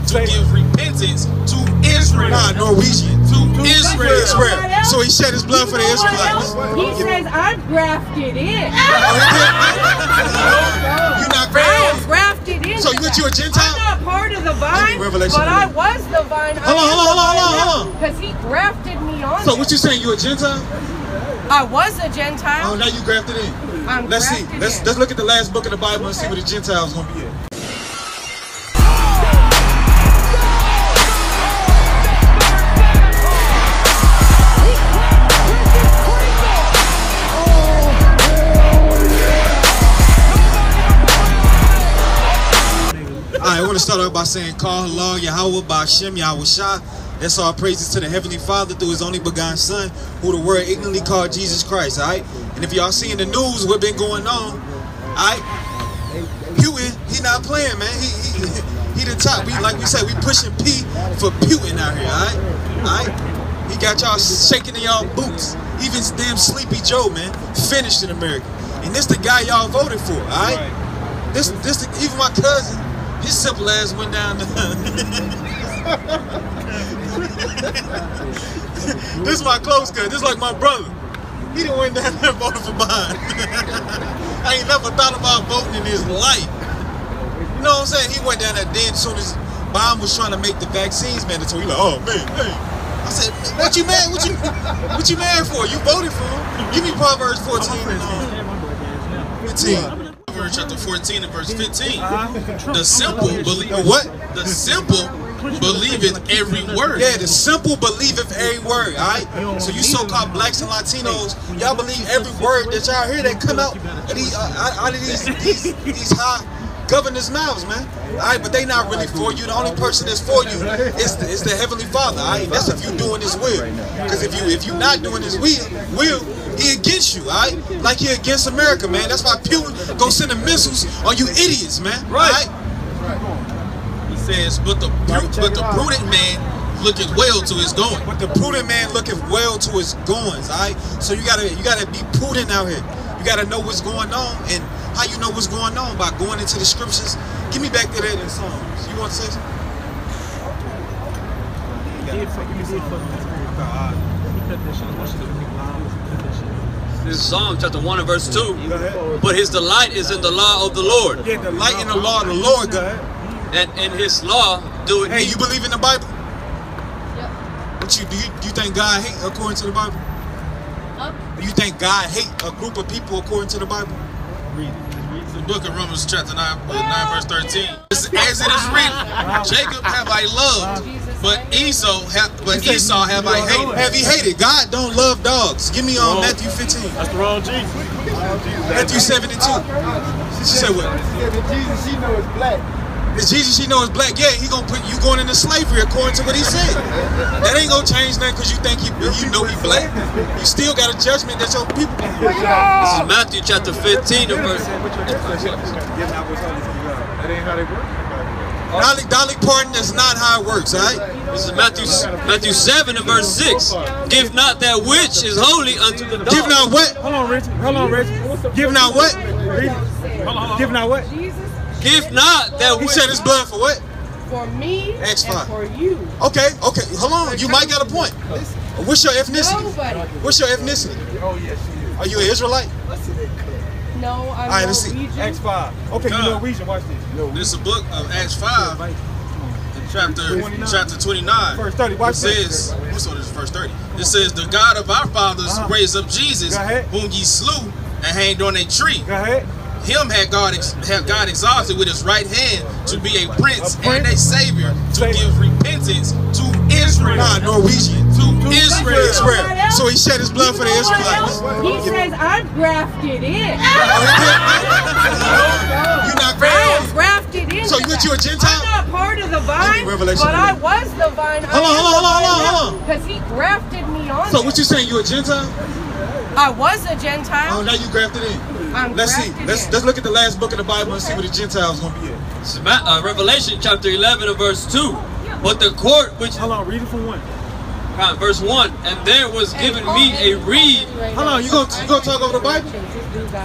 to give repentance to Israel. Nah, Norwegian. To Israel. Israel. So he shed his blood for the Israelites. He says, I'm grafted in. You're not grafted I am grafted in. So you a Gentile? I'm not part of the vine, Revelation. but I was the vine. Hold on. Because he grafted me on. So what you saying? You a Gentile? I was a Gentile. Oh, now you grafted in. Let's see. Let's look at the last book of the Bible and see where the Gentiles gonna be at. I want to start off by saying, Call Allah, Yahweh, Ba'ashem, Yahushua. That's all praises to the Heavenly Father through His only begotten Son, who the world ignorantly called Jesus Christ, all right? And if y'all seeing the news, what been going on, all right? Putin, he not playing, man. He the top. Like we said, we pushing P for Putin out here, all right? All right? He got y'all shaking in y'all boots. Even damn Sleepy Joe, man, finished in America. And this the guy y'all voted for, all right? This even my cousin, his simple ass went down the This is my close cousin. This is like my brother. He done went down there and voted for Biden. I ain't never thought about voting in his life. You know what I'm saying? He went down there then as soon as Biden was trying to make the vaccines mandatory. He like, oh man, hey. I said, what you mad? What you mad for? You voted for him. Give me Proverbs 14 and 15. Proverbs chapter 14 and verse 15. The simple believe what? The simple believeth every word. Yeah, the simple believeth every word, alright? So you so-called blacks and Latinos, y'all believe every word that y'all hear that come out of these high governors' mouths, man. Alright, but they not really for you. The only person that's for you is the Heavenly Father, alright? That's if you doing His will. Because if you not doing His will, He against you, alright? Like He against America, man. That's why Putin go sending missiles on you idiots, man. Right? Says, but the prudent man looketh well to his going. But the prudent man looketh well to his goings, all right? So you gotta be prudent out here. You gotta know what's going on, and how you know what's going on? By going into the scriptures. Give me back to that in Psalms. You want to say something? This is Psalm chapter 1 and verse 2. But his delight is in the law of the Lord. Yeah, delight in the law of the Lord, go ahead. And in His law do it. Hey, you believe in the Bible? Yep. What do you think God hate according to the Bible? Do you think God hate a group of people according to the Bible? Read the book of Romans chapter 9 verse 13. As it is written, Jacob have I loved, but Esau have I hated. Have He hated? God don't love dogs. Give me on Matthew 15. That's the wrong Jesus. Matthew 72. She said what? The Jesus she know is black. The Jesus she know is black. Yeah, He gonna put you going into slavery according to what He said. That ain't gonna change nothing because you think you know He black. You still got a judgment that your people. This is Matthew chapter 15 and verse. That ain't how they work. Dolly Parton is not how it works, all right? This is Matthew 7 and verse 6. Give not that which is holy unto the dog. Give not what? Hold on, Rich. Give not what? Give not what? Give not that He which. shed His blood for what? For me Acts and 5. for you. Okay. Hold on. You might got a point. What's your ethnicity? Nobody. What's your ethnicity? Oh yes, she is. Are you an Israelite? No, I'm right, let's see. Norwegian. Acts 5. Okay, you Norwegian. Watch this. This is a book of Acts 5, chapter 29. Verse 30. Watch It says, what's on this verse 30? It says, the God of our fathers raised up Jesus, whom ye slew and hanged on a tree. Go ahead. Him had God exalted with His right hand to be a prince and a savior to give repentance to Israel. Nah, Norwegian. To Israel. So He shed His blood for the Israelites. He says I'm grafted in. You're not I am grafted. grafted in. So you a Gentile? I'm not part of the vine, Revelation. but I was the vine. Hold on. Because He grafted me on. So what you saying? You a Gentile? I was a Gentile. Oh, now you grafted in. Let's see. Let's look at the last book of the Bible and see where the Gentiles gonna be at. This is Revelation chapter 11 and verse 2. But the court which. Hold on, read it from 1. Verse 1. And there was given me a reed. Hold on, you gonna talk over the Bible?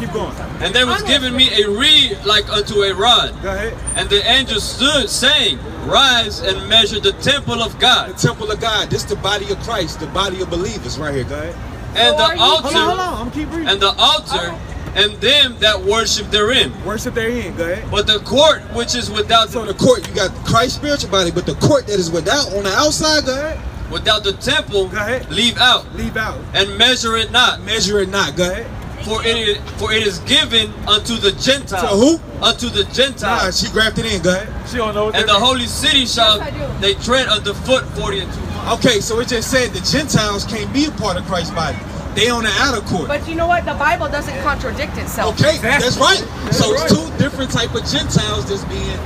Keep going. And there was given me a reed like unto a rod. Go ahead. And the angel stood, saying, Rise and measure the temple of The God. temple of God. This is the body of Christ, the body of believers right here. Go ahead. And the Hold on, altar, I'm gonna keep reading. and the altar, and them that worship therein. Worship therein. Go ahead. But the court which is without So the court, you got Christ's spiritual body, but the court that is without, on the outside, go ahead. without the temple, Go ahead. leave out, Leave out. and measure it not. Measure it not. Go ahead. For it is given unto the Gentiles. To who? Unto the Nah, Gentiles. she grafted in. Go ahead. She don't know what And the holy city shall Yes, I do. they tread underfoot 40 and 2. Okay, so it just said the Gentiles can't be a part of Christ's body. They on the outer court. But you know what? The Bible doesn't contradict itself. Okay, that's right. So it's two different type of Gentiles that's being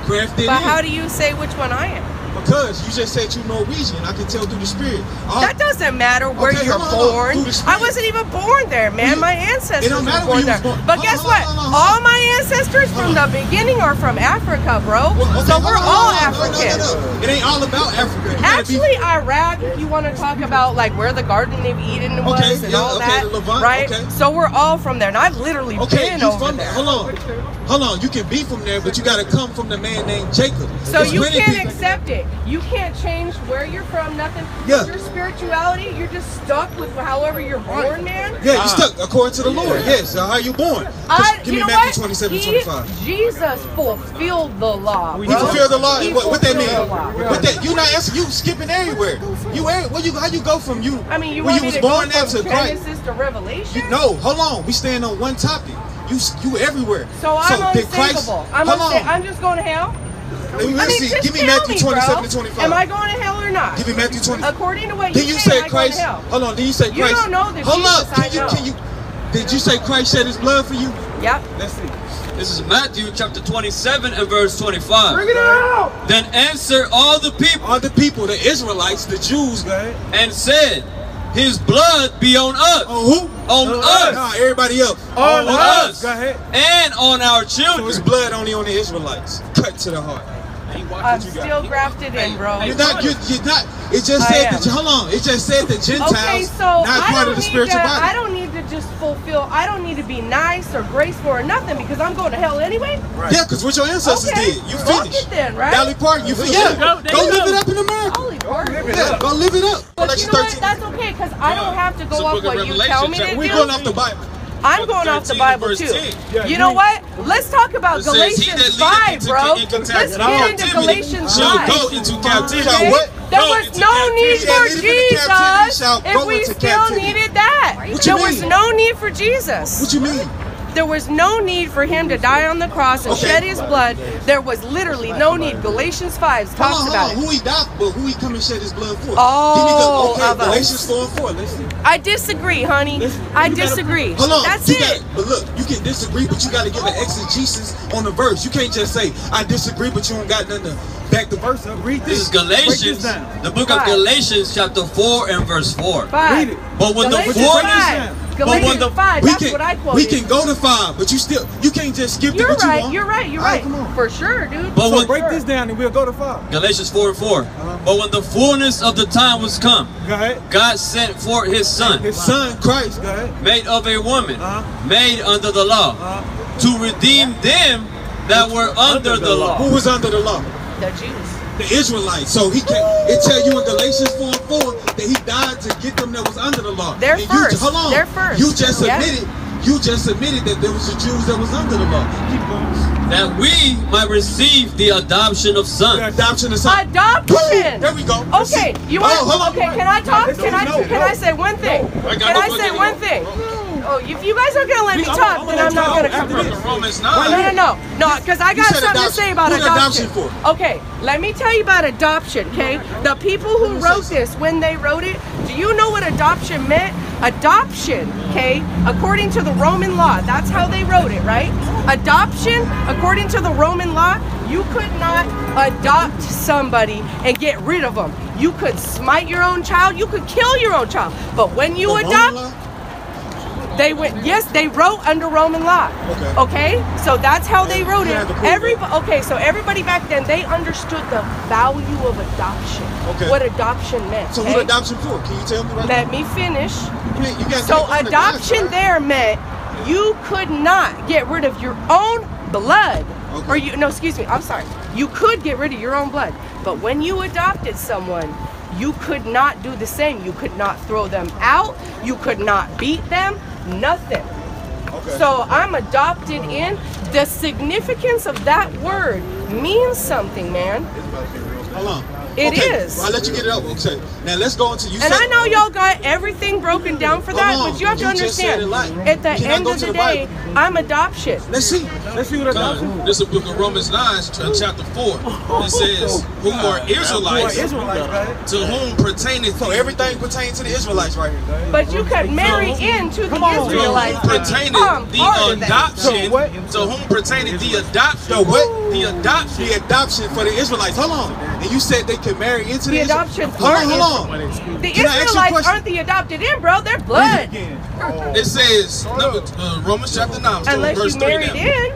grafted But in. how do you say which one I am? Because you just said you Norwegian. I can tell through the spirit. That doesn't matter where Okay, you're hold on. born. Through the spirit. I wasn't even born there, man. My ancestors It don't were matter born where you there. was born. But Hold guess on, what? hold on. All my ancestors from the beginning are from Africa, bro. Well, okay, So hold we're on, all hold on. African. No. It ain't all about Africa. You gotta be- Actually, Iraq, if you want to talk about like where the Garden of Eden was Okay, and yeah, all okay, that, the Levant, right? okay. So we're all from there, and I've literally okay, been you over from there. Hold on. You can be from there, but you got to come from the man named Jacob. So There's you many can't people- accept it. You can't change where you're from, nothing. Yeah. Your spirituality, you're just stuck with however you're born, man. Yeah, you stuck according to the Lord. Yes. So how you born? Give You me know Matthew what? 27:25. Jesus fulfilled the law, bro. He fulfilled the law. He What that mean? fulfilled the law. What that? You not answering. You skipping everywhere. How you go from you? I mean, you when want you me was to born go there from to Christ? Genesis to Revelation? No, hold on. We staying on one topic. You everywhere. So I'm did Christ? unsavable. Hold on. I'm just going to hell? Let me I mean, see. just Give me tell Matthew me, 27 bro. to 25. Am I going to hell or not? Give me Matthew 20. According to what Then you you say, say am I going Christ. to hell? Hold on. Then you say You Christ. don't know the Hold Jesus, up. I know. Did you say Christ shed his blood for you? Yep. Let's see. This is Matthew chapter 27 and verse 25. Bring it out. Then answered all the people All the people, the Israelites, the Jews, go ahead. and said, His blood be on us. On who? On us. Nah, everybody else. On us. Go ahead. And on our So it's children. blood only on the Israelites. Cut to the heart. I'm still grafted in, bro. You're not. It just I said am. that. Hold on. It just said the Gentiles Okay, so not I part don't of the need spiritual to, body. I don't need to just fulfill. I don't need to be nice or graceful or nothing because I'm going to hell anyway. Yeah, because what your ancestors Okay, did, you fuck finished. it then, right? Dolly Parton, you finished. Yeah, go live it up in America. Holy Lord. Yeah, go live it up. But you know what? That's okay because I don't have to It's go a off book of what you Revelation tell me to chapter- We're do. going off the Bible. I'm going off the 13 Bible verse too. 10. You know what? Let's talk about It says, "He that Galatians leadeth 5, into bro. captivity Let's get into Galatians shall 5. go into captivity." Okay? what? There Go was into no captivity. need Yeah, for leadeth into captivity Jesus shall if go we into still captivity. needed that. What you There was mean? no need for Jesus. What you mean? There was no need for him to die on the cross and Okay. shed his blood. There was literally no need. Galatians 5 talks Hold about on. it. Who he died, but who he come and shed his blood for? Oh, Give me of us. Galatians 4:4. Let's see. I disagree, honey. I disagree. Hold on. That's you it. But look, you can disagree, but you got to give an exegesis on the verse. You can't just say, I disagree, but you don't got nothing to back the verse up. Read This this. is Galatians, the book of 5. Galatians chapter 4 and verse 4. 5. Read it. But when the Galatians fullness, 5. Galatians 5. we That's can, what I quoted. we can go to 5, but you can't just skip to You're what you right. want. You're right. You're All right. come on. For sure, dude. but So when break this down and we'll go to 5. Galatians 4 and 4. But when the fullness of the time was come, Go ahead. God sent forth His Son, His Son, Christ. Go ahead. made of a woman, made under the law, to redeem them that were under the law. Who was under the law? The Jews. The Israelites. So he can it tell you in Galatians 4:4 that he died to get them that was under the law. They're And first. hold on. They're first. You just Yeah. admitted that there was the Jews that was under the law. Keep going. That we might receive the adoption of sons. The adoption of son. Adoption. There we go. Okay, you want? hold on. Okay, can I talk? Can I say one thing? I Can I say one thing? Oh, if you guys aren't gonna let me talk, then I'm not gonna come. From Romans 9. No, because I got said something to adoption. say about Who the adoption. adoption for? Okay, let me tell you about adoption, okay? The people who wrote this, when they wrote it, do you know what adoption meant? Adoption, okay, according to the Roman law, that's how they wrote it, right? Adoption, according to the Roman law, you could not adopt somebody and get rid of them. You could smite your own child, you could kill your own child. But when you The Roman adopt, law? They went, yes, they wrote under Roman law. Okay, so that's how they wrote it. Okay, so everybody back then, they understood the value of adoption. What adoption meant. So what adoption for? Can you tell me right now? Let me finish. So adoption there meant you could not get rid of your own blood. Or you, no, excuse me, I'm sorry. You could get rid of your own blood. But when you adopted someone, you could not do the same. You could not throw them out. You could not beat them. Nothing. So I'm adopted in. The significance of that word means something, man. Hold on. It is. I'll let you get it up. Okay. Now let's go into you. And I know y'all got everything broken down for that, but you have to understand. At the end of the day, I'm adoption. Let's see. Let's see what adoption. This is the book of Romans 9, chapter 4. It says, "Who are Israelites, to whom pertaineth." So everything pertains to the Israelites right here. But you could marry into the Israelites. To whom pertaineth the adoption. To whom pertaineth the adoption. The what? The adoption. The adoption for the Israelites. Hold on. And you said they could marry into the adoption. Hold on. The Israelites aren't the adopted in, bro. They're blood. It says, Romans chapter 9, unless verse you 3 married in.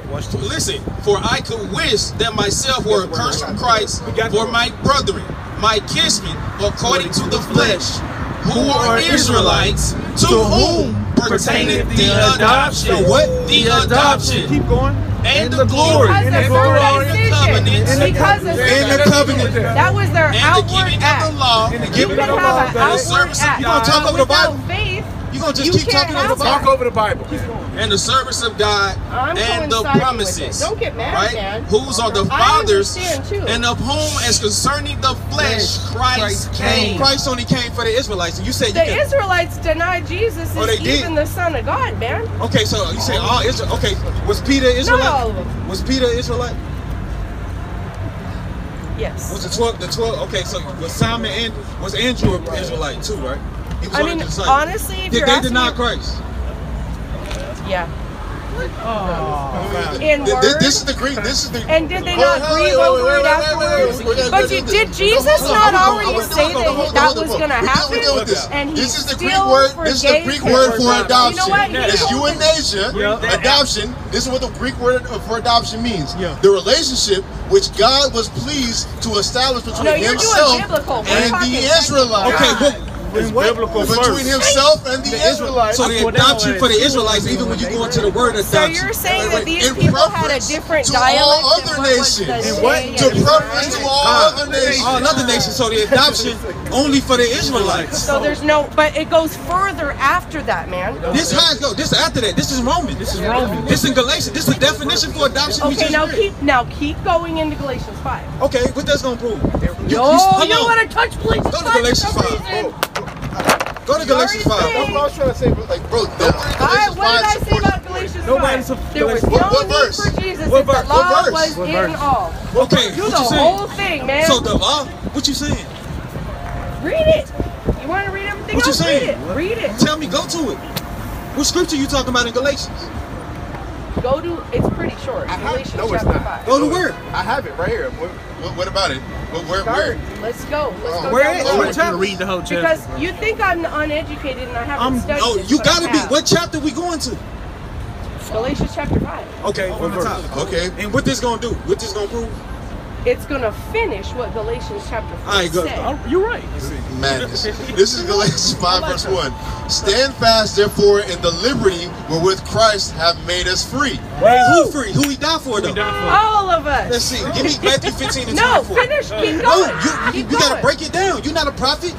Listen, for I could wish that myself were accursed from Christ for my brethren, my kinsmen, according to the flesh, who are Israelites, to whom pertaineth the adoption. What? The adoption. Keep going. And the glory. And the covenant. Because of the covenant. That was their And the outward giving act. of the law. You can have an outward act. You gonna talk over the Bible? Without faith, You gonna just keep talking over the Bible? Talk over the Bible. And the service of God and the promises, don't get mad, right? man. Whose are the I fathers, understand, too. and of whom, as concerning the flesh, Christ came. Christ only came for the Israelites, and you said The Israelites denied Jesus Oh, they is did? even the Son of God, man. Okay, so you say all Israel. Okay, was Peter Israelite? Not all of them. Was Peter Israelite? Yes. Was the 12? The 12. Okay, so was Simon and was Andrew an Israelite too, right? He was I one mean, of the disciples. honestly, if Did you're they asking deny me- Christ? Yeah. Oh. In word. This is the Greek. This is the. And did they not grieve over it afterwards? But did Jesus not already say that was going to happen? And he This is the Greek still word. This is the forgave Greek them. word for adoption. You know what? It's euthanasia, adoption. This is what the Greek word for adoption means. The relationship which God was pleased to establish between No, you're doing Himself biblical. We're and talking the secular. Israelites. Okay, but Between Himself and the Israelites. so the adoption for the Israelites, even when you go into the word So adoption. you're saying that these In people had a preference different to dialect all than other what was the nations. saying To in preference to Israel? all other nations. all other nations. So the adoption only for the Israelites. So there's no, but it goes further after that, man. This how it go. This after that. This is Roman. This is Roman. This in Galatians. This is the definition for adoption. we Okay, just now read. keep going into Galatians 5. Okay, what that's gonna prove? You hold don't on. want to touch Galatians 5. Go to Galatians for some 5. reason. Go to Galatians 5. That's what I was trying to say, but like, bro, All right, what did I say about Galatians 5? There was no What need verse? for Jesus What if the verse? law What verse? was in all. Okay, Do what the you whole saying? thing, man. So the law? What you saying? Read it. You want to read everything What you else? Read saying? it. Read it. Tell me, go to it. What scripture you talking about in Galatians? Go to, it's pretty short. Galatians no, it's chapter not. 5. Go to where? I have it right here. What about it? Where? Start. Let's go. Let's go. Where down is the it? road. What chapter? Read the whole chapter. Because you think I'm uneducated and I haven't studied No, this, you but I gotta be. have. What chapter we going to? Galatians chapter 5. Okay, on the top. Okay. And what this gonna do? What this gonna prove? It's going to finish what Galatians chapter 5 All right, go. said. You're right. Madness. This is Galatians 5 verse 1. Stand fast therefore in the liberty wherewith Christ hath made us free. Who free? Who he died for though? All of us. Let's see. Give me Matthew 15 and No, 24. finish. Keep No, going. you Keep gotta going. break it down. You're not a prophet.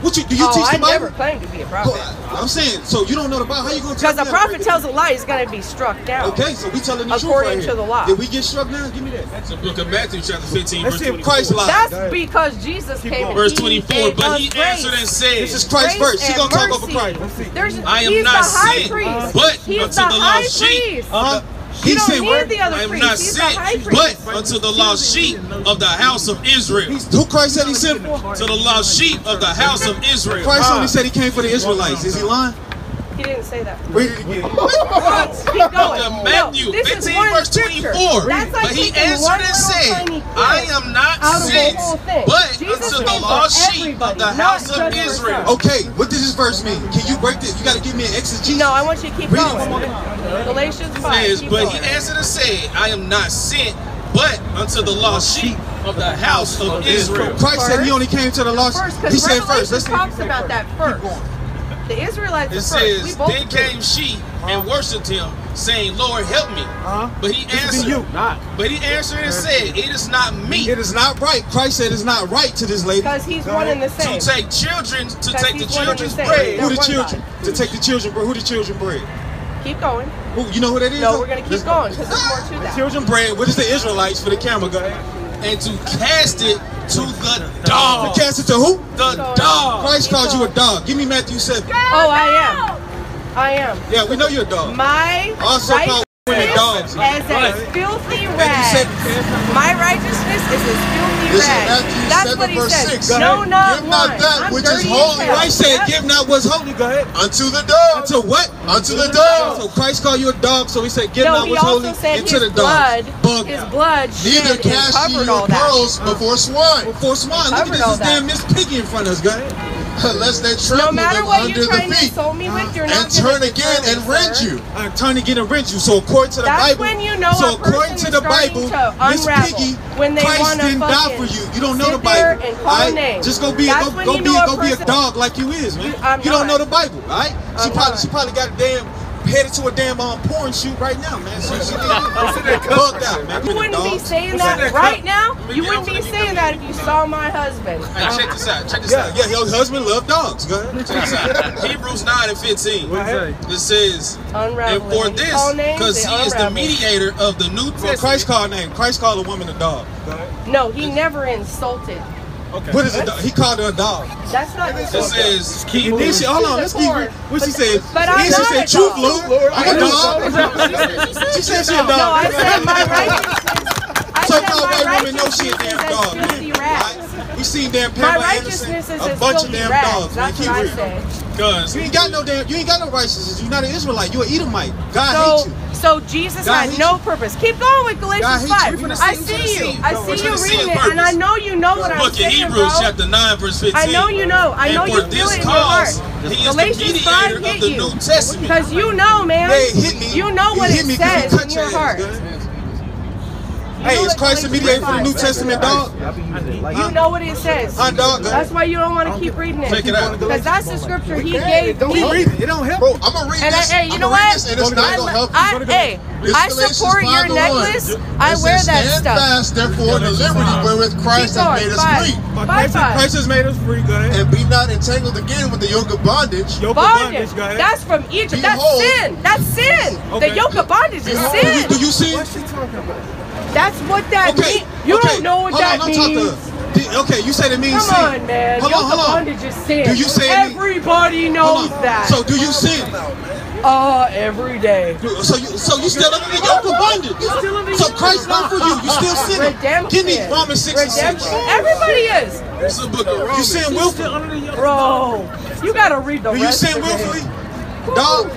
What you do? You Oh, teach I the Bible? never claimed to be a prophet. I'm saying, so you don't know the Bible. How you gonna tell Because me a how to prophet break it tells a lie, he's going to be struck down. Okay, so we telling the truth According right here. to the law. Did we get struck down? Give me that. That's the book of Matthew, chapter 15, Let's verse see 24. if Christ lied. That's because Jesus came and Verse he 24, gave but us he grace. answered and said, This is Christ Grace first. She and gonna talk over mercy. Christ. Let's see. There's, I am he's not the high sent, priest. but He's unto the the high lost sheep. priest. He You said don't what? need the other I am priest. not He's the high sent, priest. but unto the lost sheep of the house of Israel. Who Christ said he sent for? To the lost sheep of the house of Israel. Christ only said he came for the Israelites. Is he lying? He didn't say that. Read it again. Keep going. Matthew 15 verse 24. That's like But he taking answered one and little said, tiny clip I am not out of the sent, whole thing. but Jesus unto the came for lost sheep of everybody, the not house of just for Israel. some. Okay, what does this verse mean? Can you break this? You got to give me an exegesis. No, I want you to keep Read it going. one more. Galatians 5. Says, keep but going. he answered and said, I am not sent, but unto the lost sheep of the house of Israel. Christ said he only came to the lost. First, He because said first. Revelation talks about that first. The Israelites It are first. We says, both then agree. came she and worshipped him, saying, Lord, help me. But he answered, and said, it is not me. It is not right. Christ said it's not right to this lady. Because he's one and the same. To take children, to Because take the he's one and the children's same. bread. Who the One children? God. To take the children bread. Who the children bread? Keep going. Who? You know who that is? No, we're going to keep going because there's more to that. Children bread. What is the Israelites for the camera? Go ahead. And to cast it to the dog. To cast it to who? The dog. Christ called you a dog. Give me Matthew 7. Oh, I am. I am. Yeah, we know you're a dog. My Also called women dogs. as a filthy Matthew rag. 7. My righteousness is as filthy This is rag. Matthew That's 7 what he verse said. 6. No, not Give not one. that I'm which is dirty holy. as hell. Christ said, Yep. give not what's holy. Go ahead. Unto the dog. Unto what? Unto the dog. So Christ called you a dog, so he said, give No, not he what's holy also said into his the dog. blood, his blood Neither shed and cast ye covered your all that. pearls before swine, Before swine. Look at Covered this. all This damn that. Miss Piggy in front of us. Go ahead. lest they No trample matter them what under you're the trying to feet, insult me with, you're and not turn gonna again deter and me, rend sir. you. I'm turning to get and rent you. So according to the That's Bible, when you know so a person according to is the starting Bible, to Miss unravel. Piggy, When they Christ wanna didn't die fucking for you. You don't know the sit there Bible. and call Alright? names. Just go be That's when you know a be a person- dog like you is, man. I'm You don't not. know the Bible, alright? She I'm probably got a damn headed to a damn porn shoot right now, man. So she bugged out, man. You wouldn't be saying that right now. You wouldn't be saying that if you saw my husband. Hey, check this out. Check this Yeah, out. yeah, your husband loved dogs. Go ahead. Check this out. Hebrews 9 and 15. It says, Unraveling. and for When you this, call names, because they he is the unravel. mediator of the New Well, Testament. Christ called name. Christ called a woman a dog. Go ahead. No, he never insulted. What is a dog? He called her a dog. That's not It insulting. says, And then she, hold on, let's keep it. What she said? But I'm Then she not said, a truth, dog. Lord. I'm a dog. She said she a dog. No, I said my righteousness. I said So-called my white women know she a righteousness damn is dog, as filthy man. rags. Right? We seen damn My Pamela righteousness Anderson, is a as bunch of filthy damn rags. dogs, man. That's Keep what I real. said. because You ain't got no righteousness. You're not an Israelite. You're an Edomite. God hates you. So Jesus God had hates no you. purpose. Keep going with God Galatians hates 5. you. We finna I see- we see finna you. see. I We're see you finna see reading his it, and I purpose. know you know what I'm book of saying, Hebrews bro. chapter 9 verse 15. I know you know. I know and you for feel this it in your heart. cause, he is Galatians the 5 mediator hit of the you. New Testament. Because you know, man. Hey, it hit me. You know what hit it me 'cause says he cut in your ass, heart. good. You Hey, know is what Christ the Galatians mediator for the 5 New says. Testament, dog? You know what it says. Huh, dog? That's why you don't want to keep reading it. Check it out. Because that's the scripture he gave Don't me. read it. It don't help. Bro, I'm gonna read And this. hey, you I'm know gonna read what? this, and it's not gonna help you. Hey, This I Galatians support your 5:1. necklace. I It wear says, that stand stuff. fast, therefore, in the liberty wherewith Christ Keep has going. made us Five. free. Five. Christ has made us free, go ahead. And be not entangled again with the yoke of bondage. Yoke of Bondage. go ahead. That's from Egypt. That's Behold. sin. That's sin. Okay. The yoke of bondage is sin. Do you see? What's she talking about? That's what that Okay. means. You okay. don't know what Hold that on, don't talk means. to her. Okay, you said it means Come sin. on, man. Hold Yoke on, of hold on. bondage is sin. Do you say it mean- Everybody Hold knows on. that. So do you sin? Every day. So you still under the yoke of bondage. So Christ died for you. You still sinning. Redemption. Give me Romans 6 and 6. Redemption. Everybody is. It's the book of Romans. You sin willfully. Bro, you gotta read the Do you rest sin of it. willfully? Dog.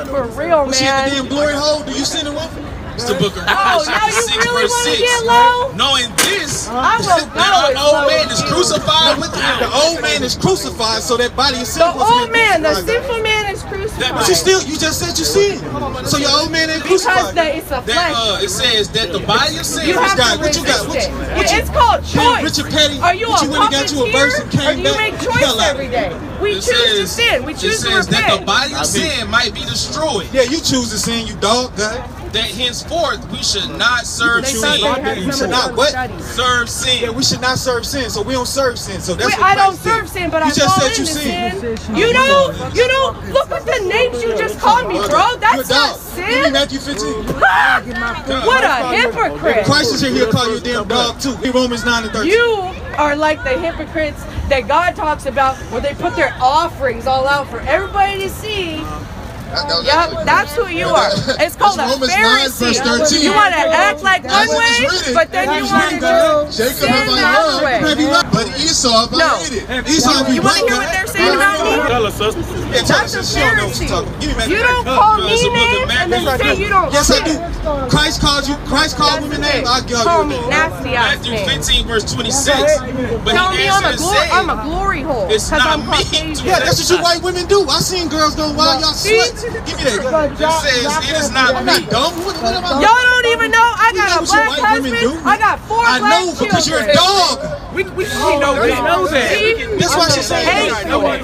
For real, Was she at the man. damn glory hole? Do you sin willfully? It's the book of Oh, Romans now chapter you 6 really verse want to 6. get low? Knowing this, I will that go our as old low man as is you. crucified with him. The old man is crucified, so that body is The sinful. old man, the sinful man is crucified. But you just said you sin. So your old man ain't Because crucified. it's a flesh. That, it says that the body of sin You have got- to what you got? resist What it. you- It's called choice. Richard Petty, Are you a what you went and got you a verse and puppeteer, came or do you back? make Hell choice out of every day? We It choose to says- sin. We choose it to says that the repent. body of sin might be destroyed. Yeah, you choose to sin, you dog. Go ahead. That henceforth we should not serve They choose thought sin. they had You some should not of what? studies. Serve Yeah, sin. we should not serve sin, so we don't serve sin. So that's what I don't Christ did. serve sin, but You I just fall said into you sin. sin. You don't. Look at the names you just called me, bro. You a That's not dog. Give me sin. Matthew 15. What a hypocrite. Christ is here, he'll call you a damn dog too. In Romans 9 and 13. You are like the hypocrites that God talks about where they put their offerings all out for everybody to see. Yep, that's who you are. It's called a Romans 9 verse Pharisee. 13. You want to act like one That's what way, it's written. but then you want to Jacob sin have that I way. loved, but Esau if I ate it. Esau You want to hear what they're saying about me? Tell us, sister. Yeah, tell us, she don't know what you're talking about. Give me You don't call me names and then say you don't. Yes, I do. Christ called women names. I call me nasty ass Matthew names. 15 verse 26. But Tell he me answered and said, I'm a glory hole. it's Because not I'm me. Caucasian. Yeah, that's what you white women do. I seen girls go wild, y'all sluts. Give me that. It says it is not I'm me. not dumb. What am I? Y'all don't even know I got a what you black white women do. husband. I got 4 I black know because you're a dog. We know that. See? That's why she's saying Hey,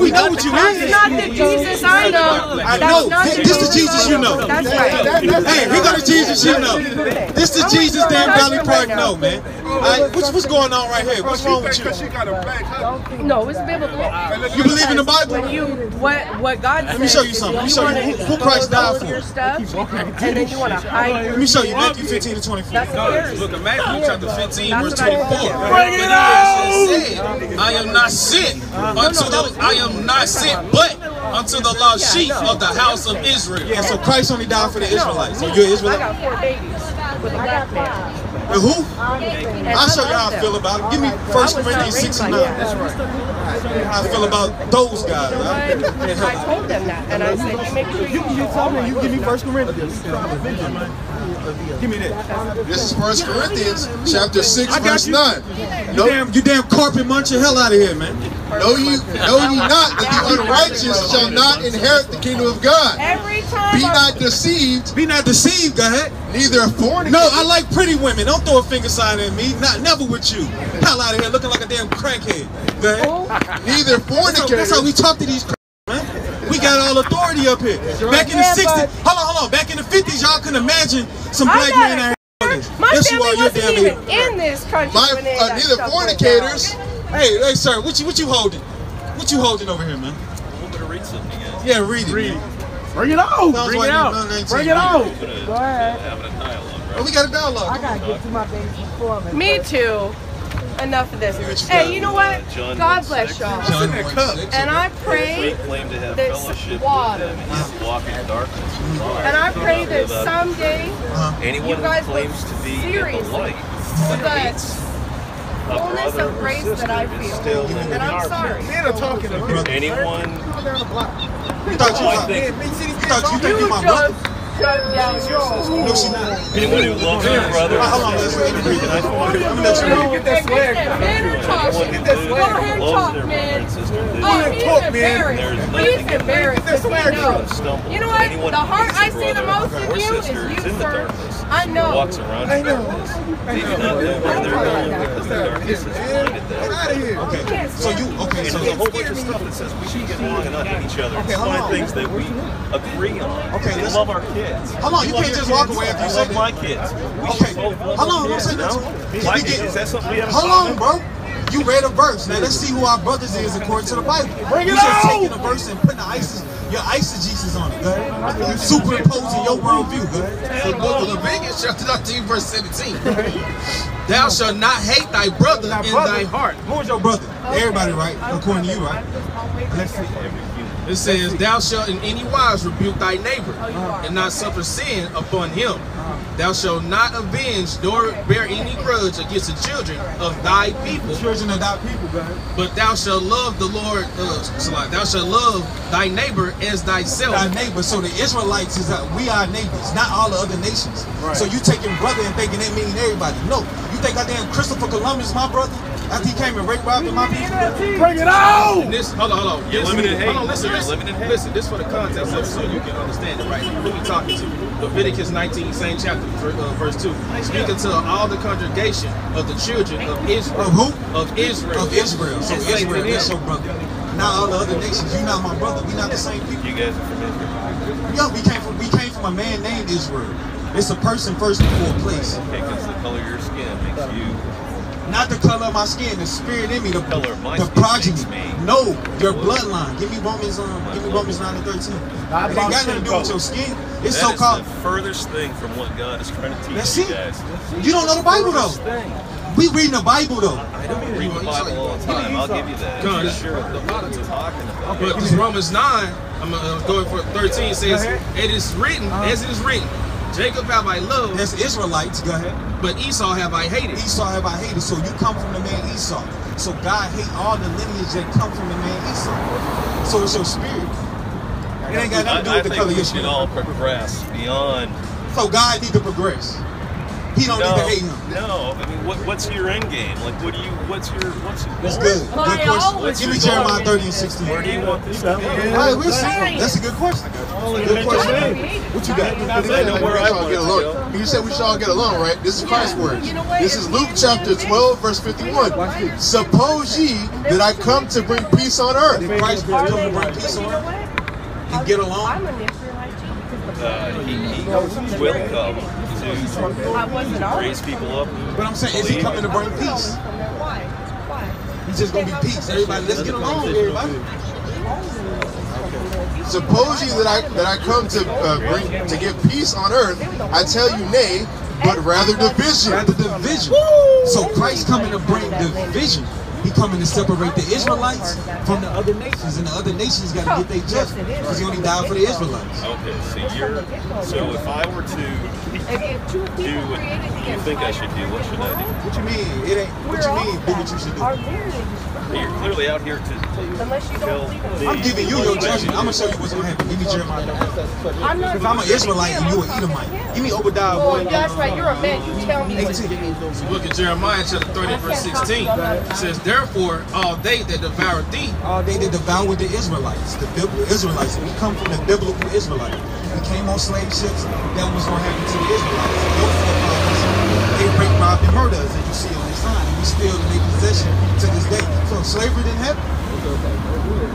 we know what you That's mean. not the Jesus I know. I know. This the Jesus you know. That's right. Hey, we got the Jesus you know. This the Jesus damn Valley Park know, man. What's going on right here? What's wrong with you? No, it's biblical. You believe in the Bible? When you what God says. Let me show you something. Let me show you who Christ died for. Your stuff, and then you want to hide. Let me show you Matthew 15 to 24. That's scary. Look at Matthew chapter 15 verse That's what 24. Bring it out! I am not sent but unto the lost sheep of the house of Israel. Yeah, so Christ only died for the Israelites. So you're I Israelite. got 4 babies with a black man. And who? I'll show you how I feel about it. Give me 1 Corinthians 6 and 9. That's right. How I feel about those guys. Right? I told them that, and I said, you make sure you tell me, you give me 1 Corinthians. Give me that. This is 1 Corinthians chapter 6 verse 9. You damn carpet muncher hell out of here, man. Know ye not that the unrighteous shall not inherit the kingdom of God. every time. Be not deceived, Be not deceived, go ahead. neither fornicators. No, I like pretty women. Don't throw a finger sign at me. Never with you. Hell out of here, looking like a damn crackhead. Go ahead. Neither That's fornicators. how we talk to these man. We got all authority up here. Back in the 60s, hold on. Back in the 50s, y'all couldn't imagine some black men out here. My Yes, you family are. You're wasn't damn even idiot. in this country when they got Neither stuff fornicators. Hey, sir, what you holding? What you holding over here, man? I'm going to read something again. Yeah, read it. Read. Bring it out. Sounds Bring like it out. 19. Bring it out. Go ahead. Having a dialogue, right? Oh, we got a dialogue. I gotta get to my baby before Me too. Enough of this. Hey, you know what? God bless y'all. John And I We pray claim to have that fellowship water. with them and walk in darkness. And I pray that someday Anyone you guys who will claims to be in the seriously light with the fullness brother of or grace that I sister is feel. still in And the I'm sorry. Men are talking to me. anyone You thought you think you my brother? Shut down your No, she not. anyone who loves their brother Hold on, let's read it. Let me let you read. Get that swag. Men are talking. anyone Go who ahead, loves talk, their brother man. and sister Oh, he's talk, man. embarrassed. He's embarrassed because he knows. You know what? The heart I see the most in you is you, sir. I know. walks around in darkness. They do not know where they're going because the darkness has blinded them. Get out of here. Okay, so you, okay, And so there's a whole bunch of stuff that says we should get along and not hit each other. Okay, It's hold find on. things that we agree on. Okay, we listen. love our kids. Hold on, you love can't your just walk kids. away after you I say love that. my kids. We Okay, should both love hold our on, don't kids, say no? that. Why- Can we get- Is that something we have in Hold common? on, bro. You read a verse. Now let's see who our brothers is according to the Bible. Bring it You just out. taking a verse and putting your eisegesis on it, good? Superimposing your worldview, good? The book of Leviticus chapter 19 verse 17. Thou shalt not hate thy brother in thy heart. Who is your brother? Everybody, right? According to you, right? Let's see. It says, thou shalt in any wise rebuke thy neighbor, and not suffer sin upon him. Thou shalt not avenge nor bear any grudge against the children of thy people, Children of thy people, God. but thou shalt love the Lord. Thou shalt love thy neighbor as thyself. Our neighbors. So the Israelites is we are neighbors, not all the other nations. Right. So you taking brother and thinking that mean everybody. No. You think goddamn Christopher Columbus my brother? After he came and raped robbed my people? Bring it out. And this, hold on. You're limited hate. Hold on, listen. You're limited hate. Listen, this for the context of it so you can understand it, right? Who we talking to? Leviticus 19, same chapter, verse 2. Speaking to all the congregation of the children of Israel. Of who? Of Israel. Of Israel. So And say to Israel, them, that's your brother. Not all the other nations. You not my brother. We not the same people. You guys are from Israel. Yo, we came from a man named Israel. It's a person first before a place. Okay, because the color of your skin makes you. Not the color of my skin, the spirit in me, the Color of my the skin progeny. makes me. No, your bloodline. Give me Romans 9 and 13. It ain't got nothing to do with your skin. It's That so-called. is the furthest thing from what God is trying to teach That's you it. guys. You don't know the Bible Furthest though. thing. We reading the Bible though. I don't read the Bible all the time. I'll give you that. Come on, For sure. What we're talking about. But this Romans 9, I'm going for 13, says, it is written, as it is written, Jacob have I loved. That's Israelites. Go ahead. But Esau have I hated. Esau have I hated. So you come from the man Esau. So God hate all the lineage that come from the man Esau. So it's your spirit. It ain't got nothing to do with the color of your skin. We should all progress beyond. So God need to progress. He don't need to hate him. No, I mean, what's your end game? Like, what's your That's good. Good question. Give me Jeremiah 30 and 16. Where do you want this to be? We'll see. That's a good question. Good question. What you got? I know where I want to go. You said we should all get along, right? This is Christ's words. This is Luke chapter 12, verse 51. Suppose ye that I come to bring peace on earth. Did Christ come to bring peace on earth? And get along? I'm an Israelite too. He will come to raise people up. But I'm saying, is he coming to bring peace? Why? He's just gonna be peace. Everybody, let's get along, everybody. Suppose ye that I come to give peace on earth. I tell you, nay, but rather division. Rather division. So Christ coming to bring division. He coming to separate the Israelites from the other nations, and the other nations got to get their judgment because he only died for the Israelites. Okay, so if I were to do what you think I should do, what should I do? What you mean? It ain't. What you mean? Do what you should do. You're clearly out here to kill me. I'm giving you your judgment. I'm gonna show you what's gonna happen. Give me Jeremiah. If I'm an Israelite and you an Edomite, give me Obadiah. Oh, that's right. You're a man. You tell me. 18. So look at Jeremiah chapter 30, verse 16. It says, therefore, all they that devour thee. All they that devour the Israelites, the biblical Israelites. We come from the biblical Israelite. We came on slave ships. That was gonna happen to the Israelites. Those forefathers, they rape, robbed, and murdered us, as you see on this sign. And we still in their possession to this day. So slavery didn't happen.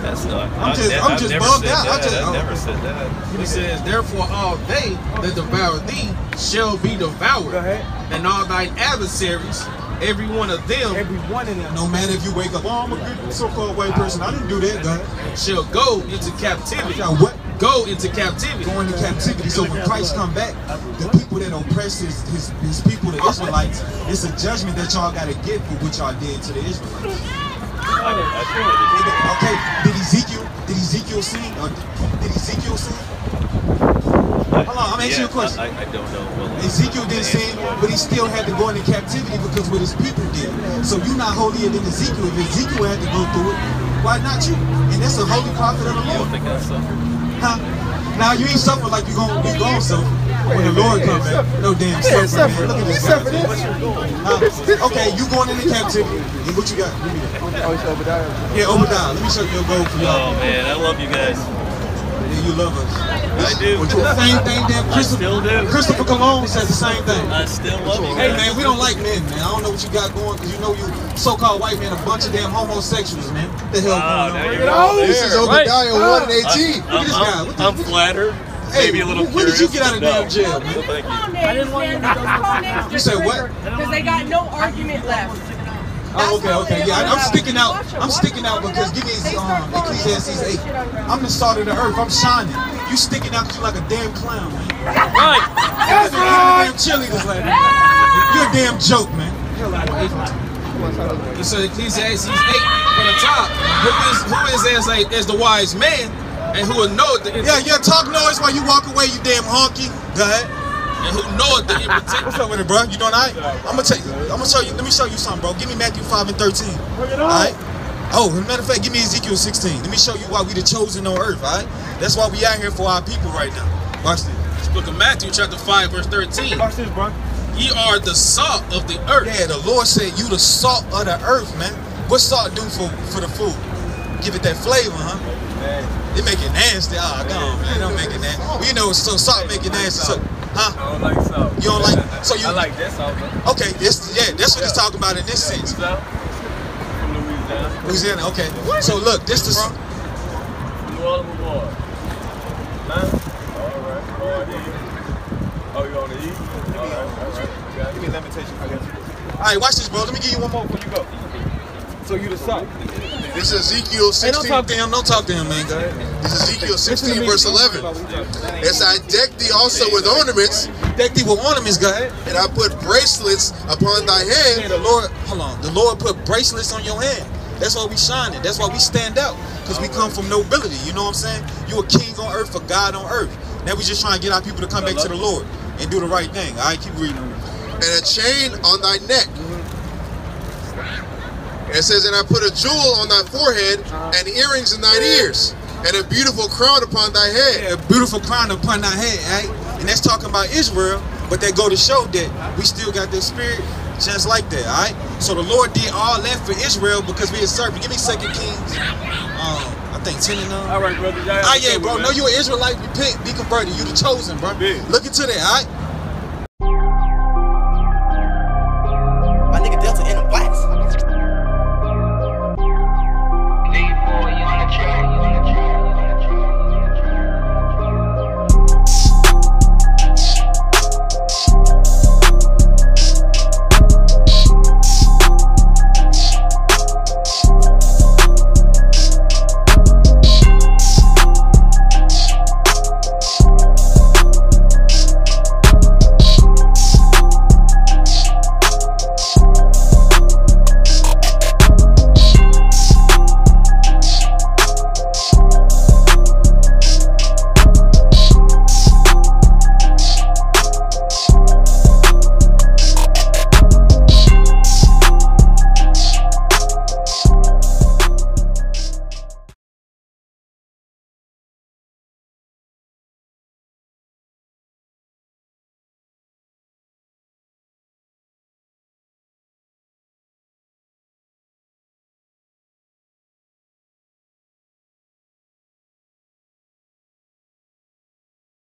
That's not. I'm just bugged out. I never said that. He says, therefore all they that devour thee shall be devoured, and all thine adversaries, every one of them, no matter if you wake up, oh, I'm a good so-called white person. I didn't do that, God. shall go into captivity. Shall what? Go into captivity. Go into captivity. So when Christ come back, the people that oppress his people, the Israelites, it's a judgment that y'all got to get for what y'all did to the Israelites. Okay, did Ezekiel sin? Did Ezekiel sin? Hold on, I'm asking you a question. I don't know. Ezekiel didn't sin, but he still had to go into captivity because what his people did. So you're not holier than Ezekiel. If Ezekiel had to go through it, why not you? And that's a holy prophet of the Lord. I don't think I suffered. Huh? Now you ain't suffer like you gonna suffer when the Lord comes back. No damn suffering. Look at this guy. Okay, you going into captivity. And what you got? Oh, it's Obadiah. Yeah, Obadiah. Let me show you your goal for y'all. Oh man, I love you guys. Yeah, you love us. I do. Same thing that still do. Christopher Cologne says the same thing. I still love you Hey guys. man, we don't like men, man. I don't know what you got going because you know you so-called white men, a bunch of damn homosexuals, man. What the hell going on? This is Obadiah 1 and 18. Look at this guy. I'm flattered. Hey, Maybe a little when did you get out of damn jail, man? Well, thank you. I didn't want you You said what? Because they got no argument left. Oh, okay. Yeah, I'm sticking out. I'm sticking out because give me Ecclesiastes 8. I'm the salt of the earth. I'm shining. You sticking out because you're like a damn clown, man. Right. That's right. Damn cheerleaders like that. You're a damn joke, man. It says Ecclesiastes 8 from the top. Who is as the wise man, and who will know the Yeah, talk noise while you walk away, you damn honky. Go ahead. and who knoweth the impotent. What's up with it, bro? You doing all right? I'm gonna show you. Let me show you something, bro. Give me Matthew 5 and 13. All right. Oh, as a matter of fact, give me Ezekiel 16. Let me show you why we the chosen on earth. All right. That's why we out here for our people right now. Watch this. This book of Matthew, chapter 5, verse 13. Watch this, bro. Ye are the salt of the earth. Yeah, the Lord said you the salt of the earth, man. What salt do for the food? Give it that flavor, huh? They make it nasty. Ah, come on, man. They don't make it nasty. Well, you know, so salt make it nasty. So, huh? I don't like salt. You don't like? So you? I like that salt. Okay, that's what he's talking about in this sense. From Louisiana. Louisiana, okay. So look, this is. New Orleans boy. Huh? All right. Oh, you on the east? All right. Give me limitation. I got you. All right, watch this, bro. Let me give you one more before you go. So you the salt. This is Ezekiel 16. Hey, don't talk to him, man. Go ahead. This is Ezekiel 16, verse 11. As I decked thee also with ornaments, Deck thee with ornaments, go ahead. and I put bracelets upon thy Hey, hand. the Lord, hold on. The Lord put bracelets on your hand. That's why we shining. That's why we stand out. Because we come from nobility. You know what I'm saying? You a king on earth for God on earth. Now we just trying to get our people to come back to the Lord. and do the right thing. All right, keep reading. And a chain on thy neck. And it says, and I put a jewel on thy forehead, and earrings in thine ears, and a beautiful crown upon thy head. Yeah, a beautiful crown upon thy head, right? And that's talking about Israel, but they go to show that we still got this spirit just like that, all right? So the Lord did all that for Israel because we are serving. Give me 2 Kings, I think 10 and 9. All right, brother. Yeah, bro. No, you an Israelite. Repent, be converted. You the chosen, bro. Look into that, all right?